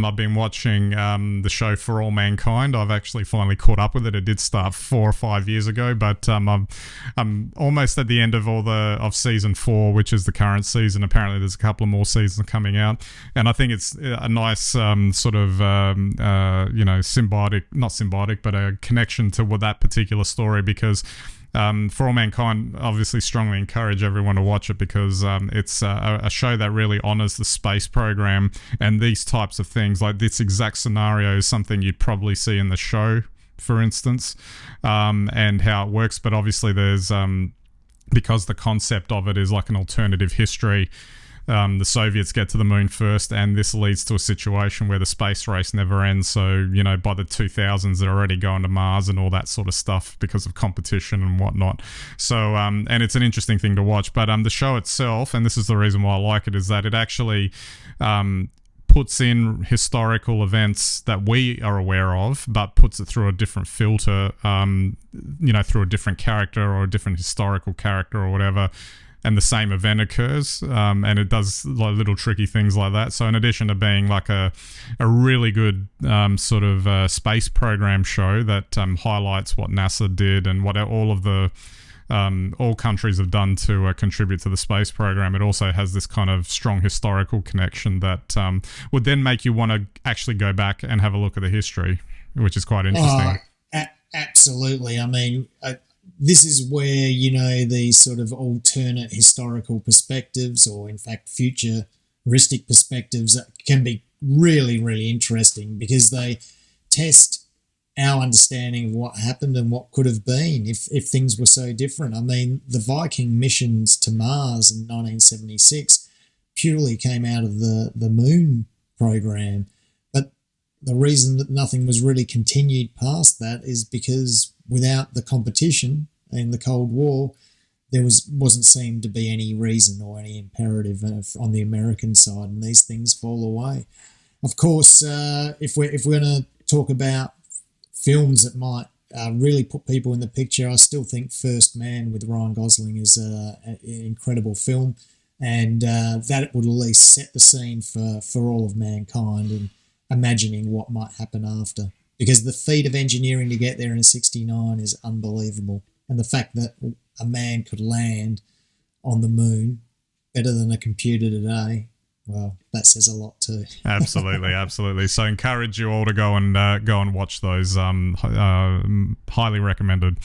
I've been watching the show For All Mankind. I've actually finally caught up with it. It did start 4 or 5 years ago, but I'm almost at the end of season 4, which is the current season. Apparently, there's a couple of more seasons coming out, and I think it's a nice sort of symbiotic, not symbiotic, but a connection to that particular story because. For All Mankind, obviously strongly encourage everyone to watch it because it's a show that really honors the space program and these types of things. Like this exact scenario is something you'd probably see in the show, for instance, and how it works. But obviously there's, because the concept of it is like an alternative history, the Soviets get to the moon first, and this leads to a situation where the space race never ends. So, by the 2000s, they're already going to Mars and all that sort of stuff because of competition and whatnot. So, and it's an interesting thing to watch. But the show itself, and this is the reason why I like it, is that it actually puts in historical events that we are aware of, but puts it through a different filter, through a different character or a different historical character or whatever. And the same event occurs, and it does like little tricky things like that. So in addition to being like a really good sort of space program show that highlights what NASA did and what all of the all countries have done to contribute to the space program, it also has this kind of strong historical connection that would then make you want to actually go back and have a look at the history, which is quite interesting. Absolutely. I mean, this is where, these sort of alternate historical perspectives, or in fact futuristic perspectives, can be really, really interesting because they test our understanding of what happened and what could have been if things were so different. I mean, the Viking missions to Mars in 1976 purely came out of the moon program. But the reason that nothing was really continued past that is because without the competition in the Cold War, there wasn't seen to be any reason or any imperative on the American side, and these things fall away. Of course, if we're going to talk about films that might really put people in the picture, I still think First Man with Ryan Gosling is an incredible film, and that would at least set the scene for all of mankind and imagining what might happen after. Because the feat of engineering to get there in 1969 is unbelievable. And the fact that a man could land on the moon better than a computer today, well, that says a lot too. Absolutely. So encourage you all to go and watch those. Highly recommended.